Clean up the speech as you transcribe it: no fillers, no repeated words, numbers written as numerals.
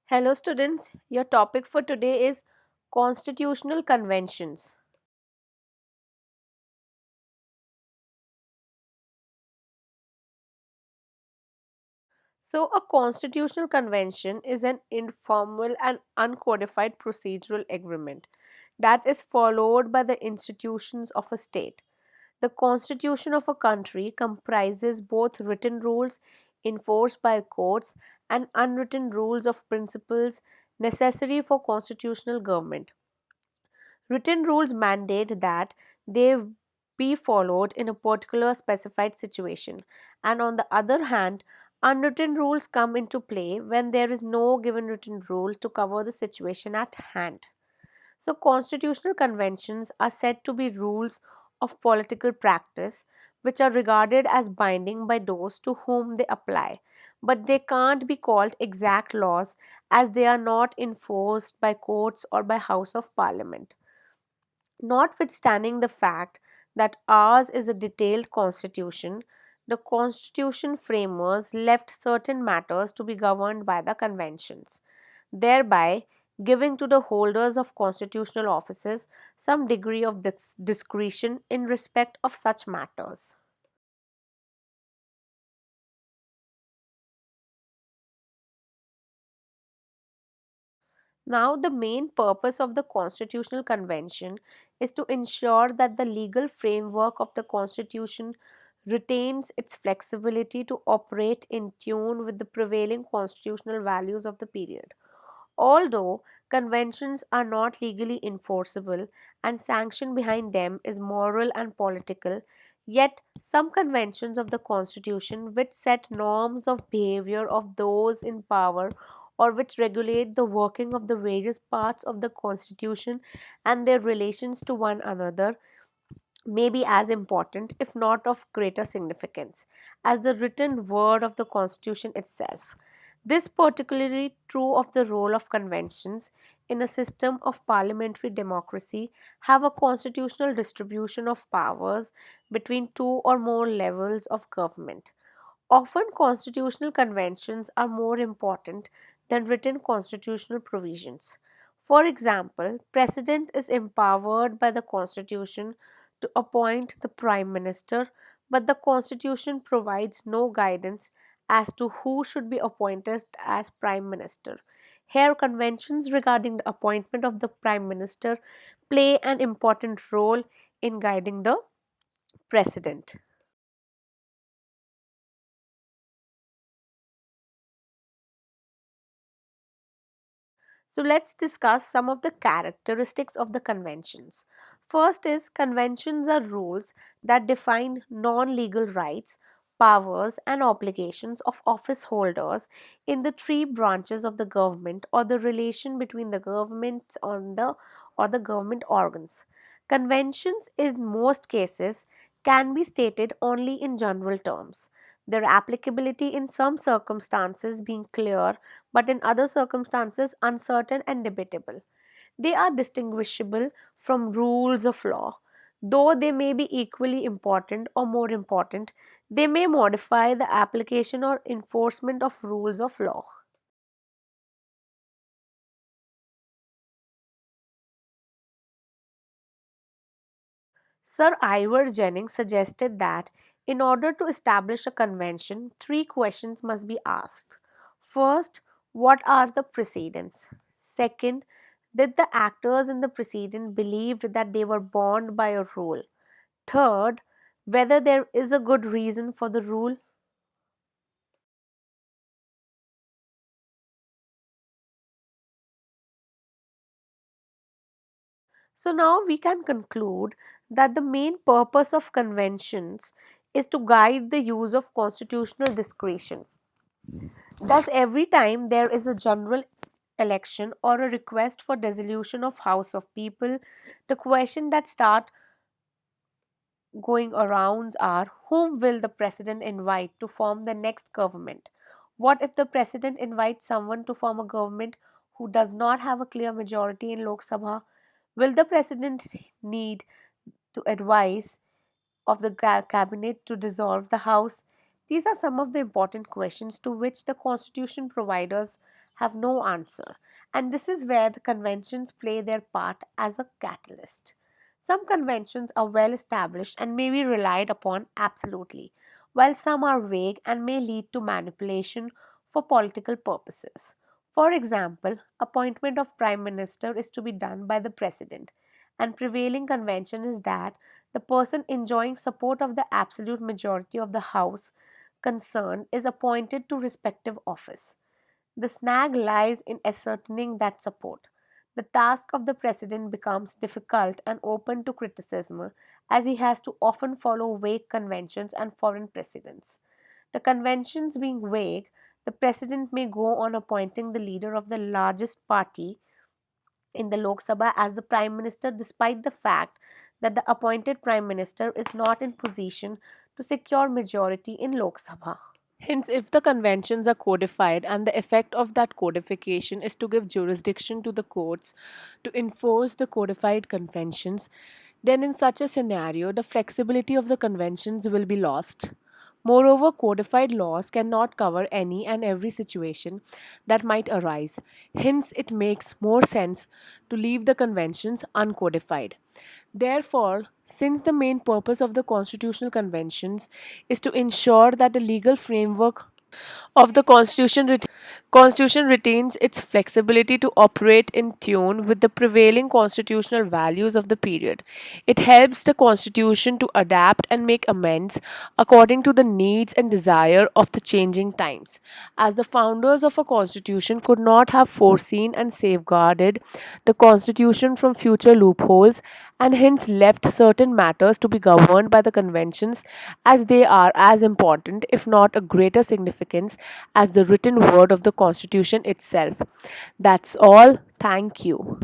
Hello, students. Your topic for today is constitutional conventions. So, a constitutional convention is an informal and uncodified procedural agreement that is followed by the institutions of a state. The constitution of a country comprises both written rules enforced by courts and unwritten rules of principles necessary for constitutional government. Written rules mandate that they be followed in a particular specified situation, and on the other hand, unwritten rules come into play when there is no given written rule to cover the situation at hand. So, constitutional conventions are said to be rules of political practice which are regarded as binding by those to whom they apply, but they can't be called exact laws as they are not enforced by courts or by House of Parliament. Notwithstanding the fact that ours is a detailed constitution, the constitution framers left certain matters to be governed by the conventions, thereby giving to the holders of constitutional offices some degree of discretion in respect of such matters. Now, the main purpose of the Constitutional Convention is to ensure that the legal framework of the Constitution retains its flexibility to operate in tune with the prevailing constitutional values of the period. Although conventions are not legally enforceable and sanction behind them is moral and political, yet some conventions of the Constitution which set norms of behavior of those in power or which regulate the working of the various parts of the Constitution and their relations to one another may be as important, if not of greater significance, as the written word of the Constitution itself. This particularly true of the role of conventions in a system of parliamentary democracy have a constitutional distribution of powers between two or more levels of government. Often, constitutional conventions are more important than written constitutional provisions. For example, President is empowered by the Constitution to appoint the Prime Minister, but the Constitution provides no guidance as to who should be appointed as Prime Minister. Here, conventions regarding the appointment of the Prime Minister play an important role in guiding the President. So let's discuss some of the characteristics of the conventions. First is conventions are rules that define non-legal rights, powers and obligations of office holders in the three branches of the government or the relation between the governments on the or the government organs. Conventions in most cases can be stated only in general terms. Their applicability in some circumstances being clear but in other circumstances uncertain and debatable. They are distinguishable from rules of law. Though they may be equally important or more important, they may modify the application or enforcement of rules of law. Sir Ivor Jennings suggested that in order to establish a convention, three questions must be asked. First, what are the precedents? Second, did the actors in the precedent believed that they were bound by a rule? Third, whether there is a good reason for the rule. So now we can conclude that the main purpose of conventions is to guide the use of constitutional discretion. Thus, every time there is a general election or a request for dissolution of House of People, the question that start going around are whom will the president invite to form the next government? What if the president invites someone to form a government who does not have a clear majority in Lok Sabha? Will the president need to advise of the cabinet to dissolve the house? These are some of the important questions to which the constitution provides us have no answer. And this is where the conventions play their part as a catalyst. Some conventions are well established and may be relied upon absolutely, while some are vague and may lead to manipulation for political purposes. For example, appointment of prime minister is to be done by the president, and prevailing convention is that the person enjoying support of the absolute majority of the house concerned is appointed to respective office. The snag lies in ascertaining that support. The task of the president becomes difficult and open to criticism as he has to often follow vague conventions and foreign precedents. The conventions being vague, the president may go on appointing the leader of the largest party in the Lok Sabha as the prime minister despite the fact that the appointed prime minister is not in position to secure majority in Lok Sabha. Hence, if the conventions are codified and the effect of that codification is to give jurisdiction to the courts to enforce the codified conventions, then in such a scenario, the flexibility of the conventions will be lost. Moreover, codified laws cannot cover any and every situation that might arise. Hence, it makes more sense to leave the conventions uncodified. Therefore, since the main purpose of the constitutional conventions is to ensure that the legal framework of the Constitution retains its flexibility to operate in tune with the prevailing constitutional values of the period. It helps the Constitution to adapt and make amends according to the needs and desire of the changing times. As the founders of a Constitution could not have foreseen and safeguarded the Constitution from future loopholes and hence left certain matters to be governed by the conventions as they are as important, if not a greater significance, as the written word of the Constitution itself. That's all. Thank you.